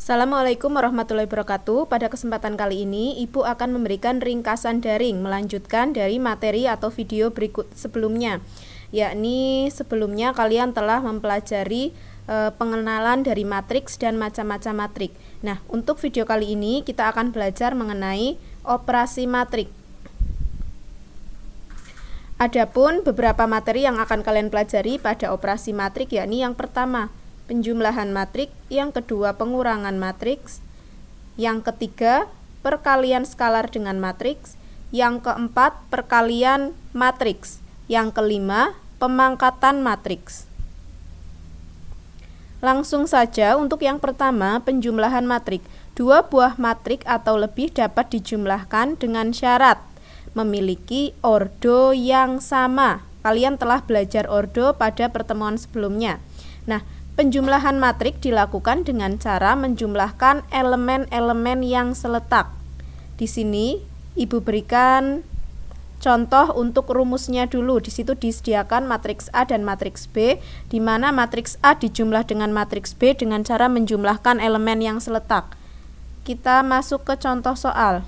Assalamualaikum warahmatullahi wabarakatuh. Pada kesempatan kali ini, Ibu akan memberikan ringkasan daring melanjutkan dari materi atau video berikut sebelumnya. Yakni sebelumnya kalian telah mempelajari pengenalan dari matriks dan macam-macam matriks. Nah, untuk video kali ini kita akan belajar mengenai operasi matriks. Adapun beberapa materi yang akan kalian pelajari pada operasi matriks, yakni yang pertama penjumlahan matriks, yang kedua pengurangan matriks, yang ketiga perkalian skalar dengan matriks, yang keempat perkalian matriks, yang kelima pemangkatan matriks. Langsung saja untuk yang pertama penjumlahan matriks. Dua buah matriks atau lebih dapat dijumlahkan dengan syarat memiliki ordo yang sama. Kalian telah belajar ordo pada pertemuan sebelumnya. Nah, penjumlahan matriks dilakukan dengan cara menjumlahkan elemen-elemen yang seletak. Di sini Ibu berikan contoh untuk rumusnya dulu. Di situ disediakan matriks A dan matriks B, di mana matriks A dijumlah dengan matriks B dengan cara menjumlahkan elemen yang seletak. Kita masuk ke contoh soal.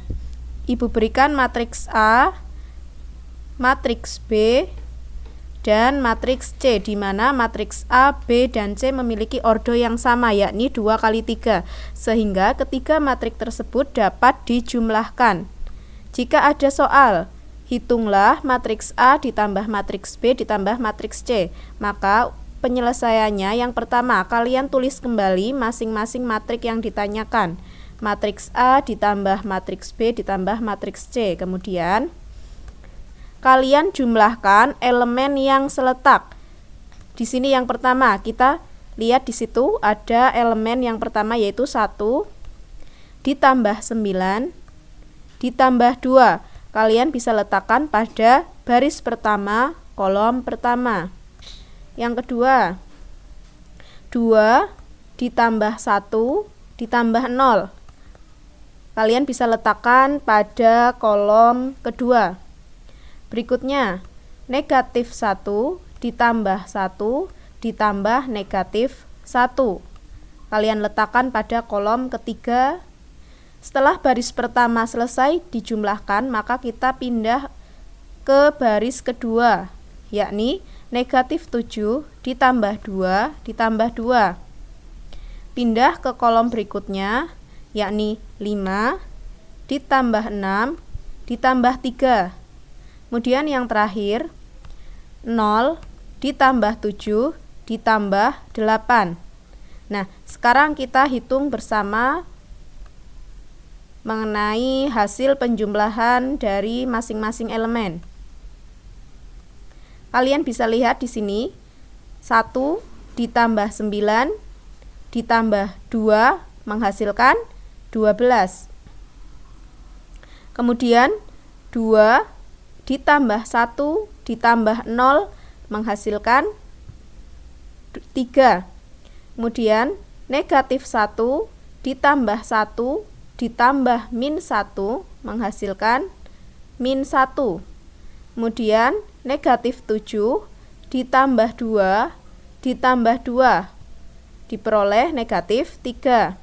Ibu berikan matriks A, matriks B, dan matriks C, di mana matriks A, B, dan C memiliki ordo yang sama, yakni 2 kali 3, sehingga ketiga matriks tersebut dapat dijumlahkan. Jika ada soal, hitunglah matriks A ditambah matriks B ditambah matriks C, maka penyelesaiannya yang pertama, kalian tulis kembali masing-masing matriks yang ditanyakan. Matriks A ditambah matriks B ditambah matriks C, kemudian kalian jumlahkan elemen yang seletak. Di sini yang pertama, kita lihat di situ ada elemen yang pertama yaitu 1 ditambah 9 ditambah 2. Kalian bisa letakkan pada baris pertama, kolom pertama. Yang kedua, 2 ditambah 1 ditambah 0. Kalian bisa letakkan pada kolom kedua. Berikutnya, negatif 1 ditambah 1 ditambah negatif 1. Kalian letakkan pada kolom ketiga. Setelah baris pertama selesai dijumlahkan, maka kita pindah ke baris kedua, yakni negatif 7 ditambah 2 ditambah 2. Pindah ke kolom berikutnya, yakni 5 ditambah 6 ditambah 3. Kemudian yang terakhir 0 ditambah 7 ditambah 8. Nah, sekarang kita hitung bersama mengenai hasil penjumlahan dari masing-masing elemen. Kalian bisa lihat di sini 1 ditambah 9 ditambah 2 menghasilkan 12. Kemudian 2 ditambah 1 ditambah 0 menghasilkan 3. Kemudian negatif 1 ditambah 1 ditambah min 1 menghasilkan min 1. Kemudian negatif 7 ditambah 2 ditambah 2 diperoleh negatif 3.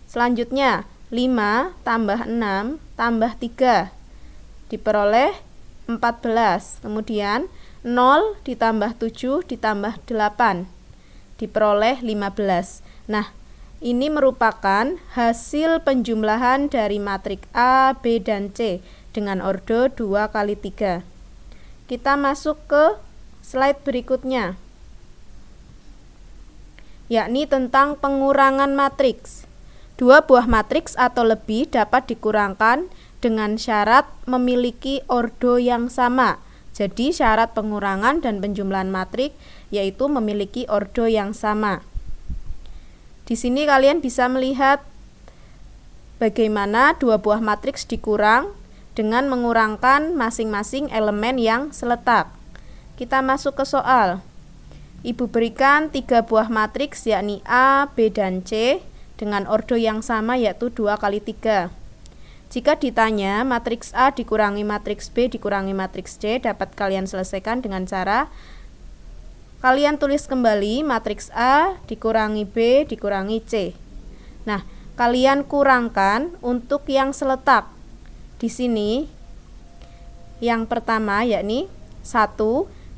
Selanjutnya 5 tambah 6 tambah 3 diperoleh 14. Kemudian 0 ditambah 7 ditambah 8 diperoleh 15. Nah, ini merupakan hasil penjumlahan dari matriks A, B, dan C dengan ordo 2 kali 3. Kita masuk ke slide berikutnya, yakni tentang pengurangan matriks. Dua buah matriks atau lebih dapat dikurangkan dengan syarat memiliki ordo yang sama. Jadi syarat pengurangan dan penjumlahan matriks yaitu memiliki ordo yang sama. Di sini kalian bisa melihat bagaimana dua buah matriks dikurang dengan mengurangkan masing-masing elemen yang seletak. Kita masuk ke soal. Ibu berikan 3 buah matriks yakni A, B, dan C dengan ordo yang sama yaitu 2 kali 3. Jika ditanya matriks A dikurangi matriks B dikurangi matriks C, dapat kalian selesaikan dengan cara kalian tulis kembali matriks A dikurangi B dikurangi C. Nah, kalian kurangkan untuk yang seletak. Di sini yang pertama yakni 1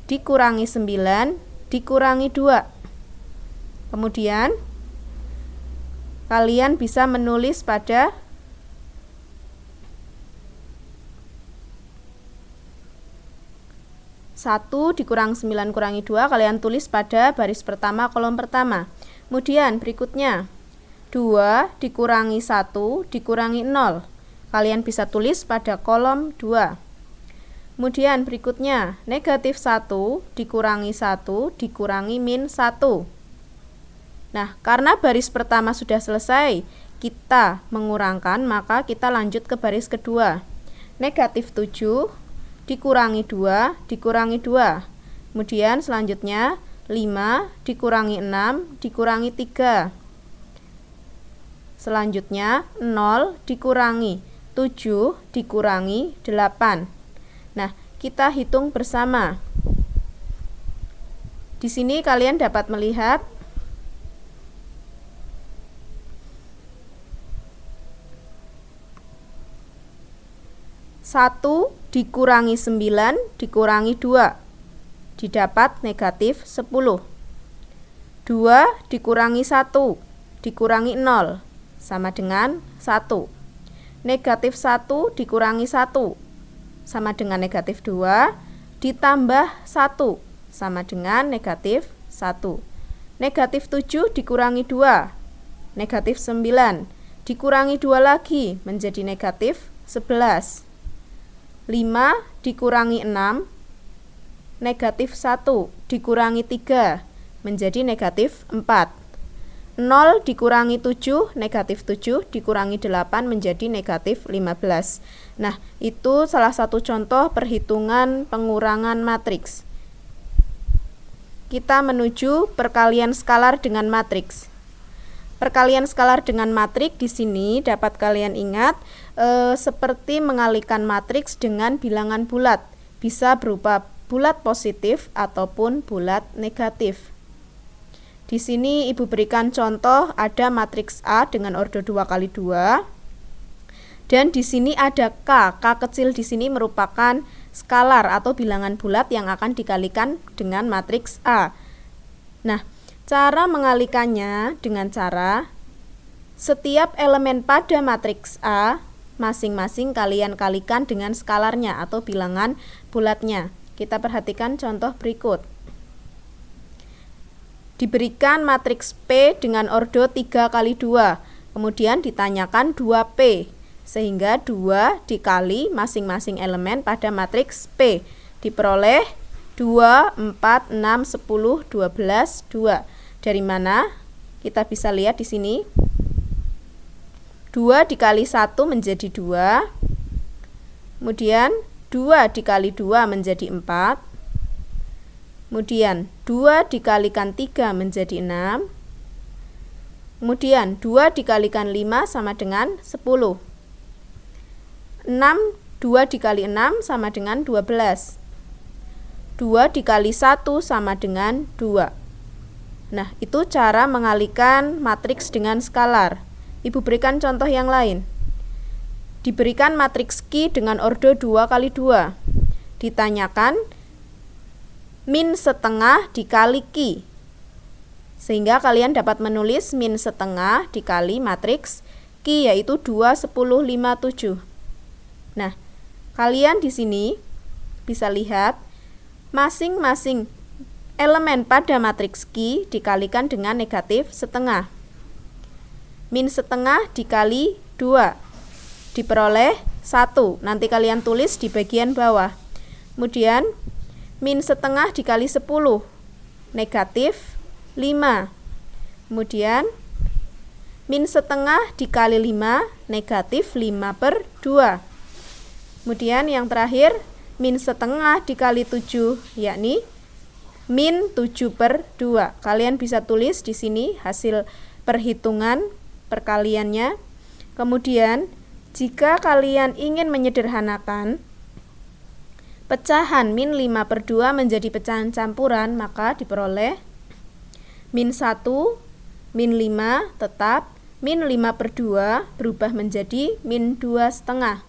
dikurangi 9 dikurangi 2. Kemudian kalian bisa menulis pada satu dikurang 9 kurangi 2, kalian tulis pada baris pertama kolom pertama. Kemudian berikutnya 2 dikurangi 1 dikurangi 0, kalian bisa tulis pada kolom 2. Kemudian berikutnya negatif 1 dikurangi 1 dikurangi min 1. Nah, karena baris pertama sudah selesai, kita mengurangkan, maka kita lanjut ke baris kedua. Negatif 7 dikurangi 2 dikurangi 2. Kemudian selanjutnya 5 dikurangi 6 dikurangi 3. Selanjutnya 0 dikurangi 7 dikurangi 8. Nah, kita hitung bersama. Di sini kalian dapat melihat satu dikurangi 9 dikurangi 2 didapat negatif 10. 2 dikurangi 1 dikurangi 0 sama dengan 1. Negatif 1 dikurangi 1 sama dengan negatif 2 ditambah 1 sama dengan negatif 1. Negatif 7 dikurangi 2 negatif 9 dikurangi 2 lagi menjadi negatif 11. 5 dikurangi 6 negatif 1 dikurangi 3 menjadi negatif 4. 0 dikurangi 7 negatif 7 dikurangi 8 menjadi negatif 15. Nah, itu salah satu contoh perhitungan pengurangan matriks. Kita menuju perkalian skalar dengan matriks. Perkalian skalar dengan matriks di sini dapat kalian ingat seperti mengalikan matriks dengan bilangan bulat. Bisa berupa bulat positif ataupun bulat negatif. Di sini Ibu berikan contoh, ada matriks A dengan ordo 2 kali 2. Dan di sini ada K. K kecil di sini merupakan skalar atau bilangan bulat yang akan dikalikan dengan matriks A. Nah, cara mengalikannya dengan cara setiap elemen pada matriks A masing-masing kalian kalikan dengan skalarnya atau bilangan bulatnya. Kita perhatikan contoh berikut. Diberikan matriks P dengan ordo 3 kali 2. Kemudian ditanyakan 2P. Sehingga 2 dikali masing-masing elemen pada matriks P. Diperoleh 2, 4, 6, 10, 12, 2. Dari mana? Kita bisa lihat di sini. 2 dikali 1 menjadi 2. Kemudian 2 dikali 2 menjadi 4. Kemudian 2 dikalikan 3 menjadi 6. Kemudian 2 dikalikan 5 sama dengan 10. 2 dikali 6 sama dengan 12. 2 dikali 1 sama dengan 2. Nah, itu cara mengalikan matriks dengan skalar. Ibu berikan contoh yang lain. Diberikan matriks Q dengan ordo 2 kali 2. Ditanyakan min setengah dikali Q. Sehingga kalian dapat menulis min setengah dikali matriks Q, yaitu 2, 10, 5, 7. Nah, kalian di sini bisa lihat masing-masing elemen pada matriks Q dikalikan dengan negatif setengah. Min setengah dikali 2 diperoleh 1. Nanti kalian tulis di bagian bawah. Kemudian min setengah dikali 10 negatif 5. Kemudian min setengah dikali 5 negatif 5/2. Kemudian yang terakhir min setengah dikali 7 yakni min 7/2. Kalian bisa tulis di sini hasil perhitungan perkaliannya. Kemudian jika kalian ingin menyederhanakan pecahan min 5/2 menjadi pecahan campuran, maka diperoleh min 1, min 5 tetap min 5/2 berubah menjadi min 2,5.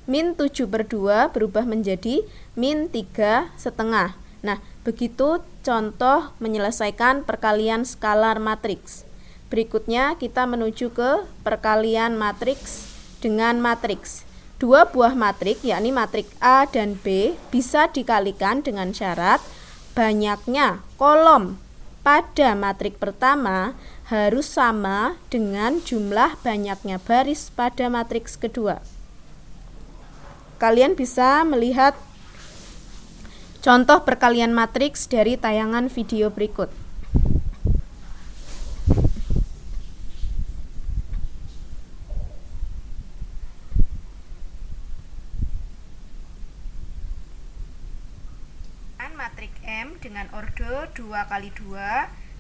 Min 7/2 berubah menjadi min 3,5. Nah, begitu contoh menyelesaikan perkalian skalar matriks. Berikutnya kita menuju ke perkalian matriks dengan matriks. Dua buah matrik, yakni matrik A dan B, bisa dikalikan dengan syarat banyaknya kolom pada matrik pertama harus sama dengan jumlah banyaknya baris pada matriks kedua. Kalian bisa melihat contoh perkalian matriks dari tayangan video berikut. Matrik M dengan ordo 2x2,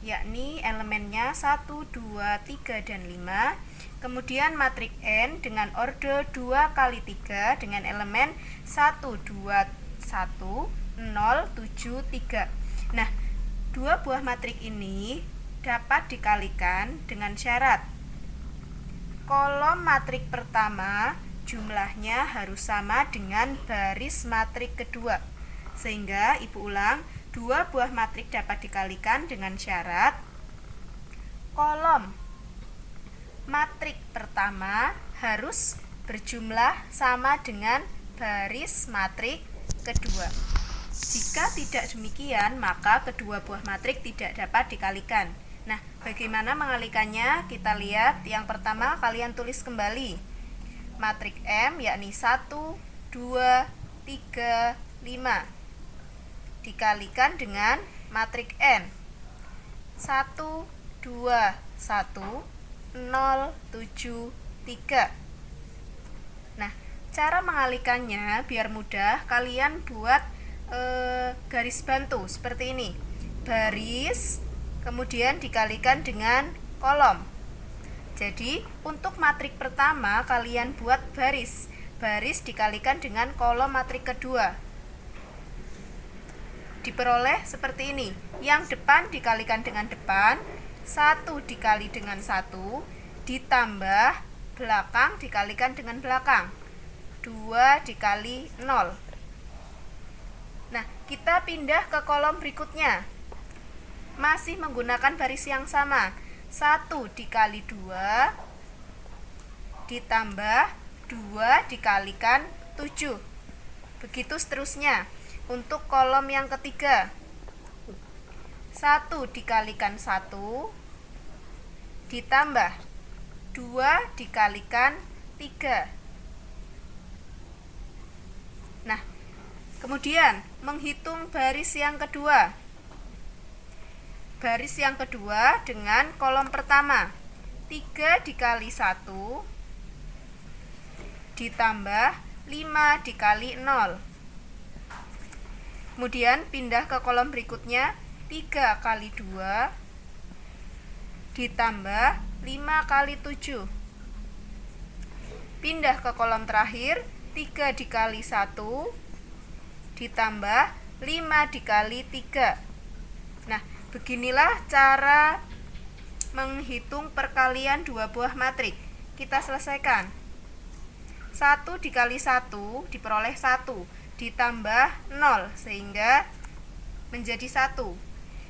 yakni elemennya 1, 2, 3, dan 5. Kemudian matrik N dengan ordo 2x3 dengan elemen 1, 2, 1, 0, 7, 3. Nah, dua buah matrik ini dapat dikalikan dengan syarat kolom matrik pertama jumlahnya harus sama dengan baris matrik kedua. Sehingga, ibu ulang, dua buah matrik dapat dikalikan dengan syarat kolom matrik pertama harus berjumlah sama dengan baris matrik kedua. Jika tidak demikian, maka kedua buah matrik tidak dapat dikalikan. Nah, bagaimana mengalikannya? Kita lihat. Yang pertama, kalian tulis kembali matrik M, yakni 1, 2, 3, 5 dikalikan dengan matrik N 1, 2, 1, 0, 7, 3. Nah, cara mengalikannya biar mudah, kalian buat garis bantu seperti ini. Baris, kemudian dikalikan dengan kolom. Jadi, untuk matrik pertama kalian buat baris. Baris dikalikan dengan kolom matrik kedua. Diperoleh seperti ini. Yang depan dikalikan dengan depan, 1 dikali dengan 1, ditambah belakang dikalikan dengan belakang, 2 dikali 0. Nah, kita pindah ke kolom berikutnya. Masih menggunakan baris yang sama. 1 dikali 2, ditambah 2 dikalikan 7. Begitu seterusnya. Untuk kolom yang ketiga, 1 dikalikan 1, ditambah 2 dikalikan 3. Nah, kemudian menghitung baris yang kedua. Baris yang kedua dengan kolom pertama, 3 dikali 1, ditambah 5 dikali 0. Kemudian pindah ke kolom berikutnya, 3 kali 2 ditambah 5 kali 7. Pindah ke kolom terakhir, 3 dikali 1 ditambah 5 dikali 3. Nah, beginilah cara menghitung perkalian dua buah matrik. Kita selesaikan. 1 dikali 1 diperoleh 1. Ditambah 0 sehingga menjadi 1.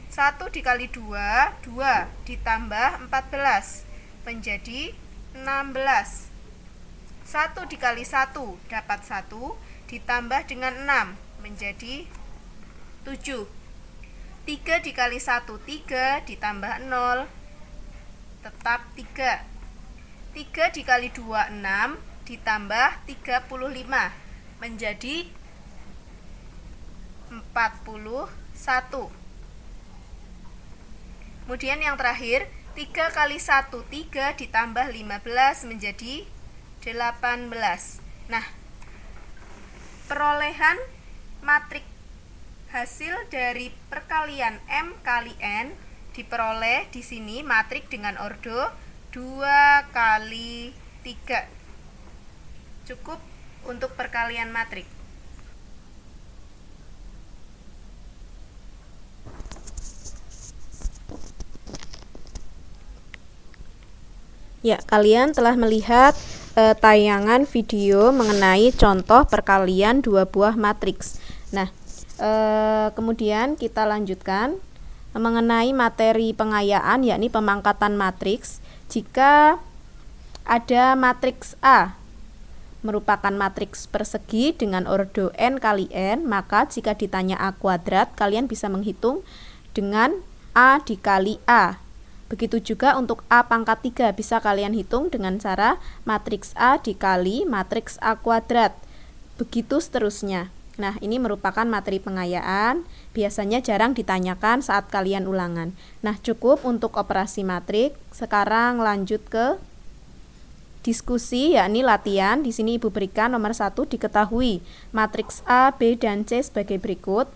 1 dikali 2, 2 ditambah 14 menjadi 16. 1 dikali 1 dapat 1 ditambah dengan 6 menjadi 7. 3 dikali 1, 3 ditambah 0 tetap 3. 3 dikali 2, 6 ditambah 35 menjadi 41. Kemudian yang terakhir, 3 kali 1, 3 ditambah 15 menjadi 18. Nah, perolehan matrik hasil dari perkalian M kali N diperoleh di sini matrik dengan ordo 2 kali 3. Cukup untuk perkalian matrik. Ya, kalian telah melihat tayangan video mengenai contoh perkalian dua buah matriks. Nah, kemudian kita lanjutkan mengenai materi pengayaan, yakni pemangkatan matriks. Jika ada matriks A merupakan matriks persegi dengan ordo n kali n, maka jika ditanya A kuadrat, kalian bisa menghitung dengan A dikali A. Begitu juga untuk A pangkat 3, bisa kalian hitung dengan cara matriks A dikali matriks A kuadrat. Begitu seterusnya. Nah, ini merupakan materi pengayaan, biasanya jarang ditanyakan saat kalian ulangan. Nah, cukup untuk operasi matrik. Sekarang lanjut ke diskusi, yakni latihan. Di sini Ibu berikan nomor 1, diketahui matriks A, B, dan C sebagai berikut.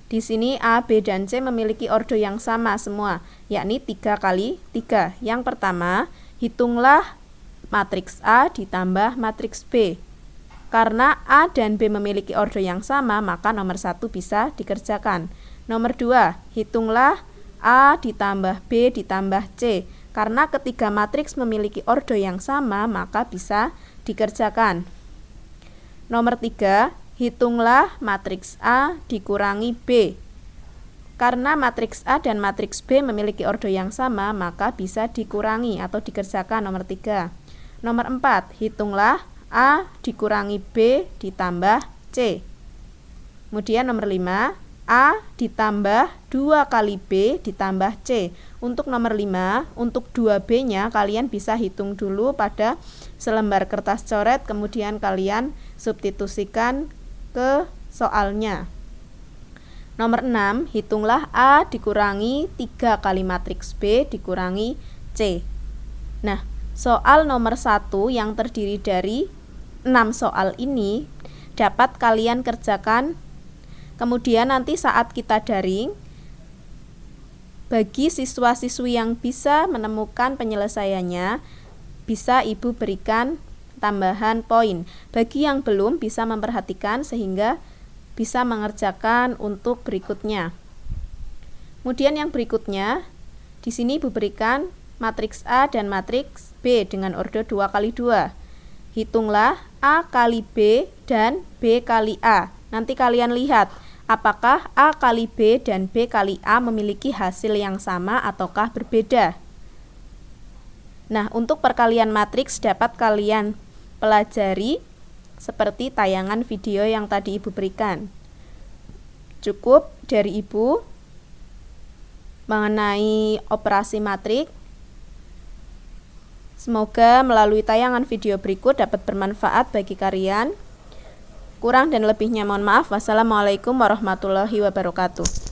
Di sini A, B, dan C memiliki ordo yang sama semua, yakni 3 kali 3. Yang pertama, hitunglah matriks A ditambah matriks B. Karena A dan B memiliki ordo yang sama, maka nomor 1 bisa dikerjakan. Nomor 2, hitunglah A ditambah B ditambah C. Karena ketiga matriks memiliki ordo yang sama, maka bisa dikerjakan. Nomor 3, hitunglah matriks A dikurangi B. Karena matriks A dan matriks B memiliki ordo yang sama, maka bisa dikurangi atau dikerjakan nomor 3. Nomor 4, hitunglah A dikurangi B ditambah C. Kemudian nomor 5, A ditambah 2 kali B ditambah C. Untuk nomor 5, untuk 2B-nya kalian bisa hitung dulu pada selembar kertas coret, kemudian kalian substitusikan ke soalnya. Nomor 6, hitunglah A dikurangi 3 kali matriks B dikurangi C. Nah, soal nomor 1 yang terdiri dari 6 soal ini dapat kalian kerjakan. Kemudian nanti saat kita daring, bagi siswa-siswi yang bisa menemukan penyelesaiannya, bisa Ibu berikan tambahan poin. Bagi yang belum, bisa memperhatikan sehingga bisa mengerjakan untuk berikutnya. Kemudian yang berikutnya, di sini Ibu berikan matriks A dan matriks B dengan ordo 2 kali 2. Hitunglah A kali B dan B kali A. Nanti kalian lihat apakah A kali B dan B kali A memiliki hasil yang sama ataukah berbeda. Nah, untuk perkalian matriks dapat kalian pelajari seperti tayangan video yang tadi Ibu berikan. Cukup dari Ibu mengenai operasi matrik. Semoga melalui tayangan video berikut dapat bermanfaat bagi kalian. Kurang dan lebihnya mohon maaf. Wassalamualaikum warahmatullahi wabarakatuh.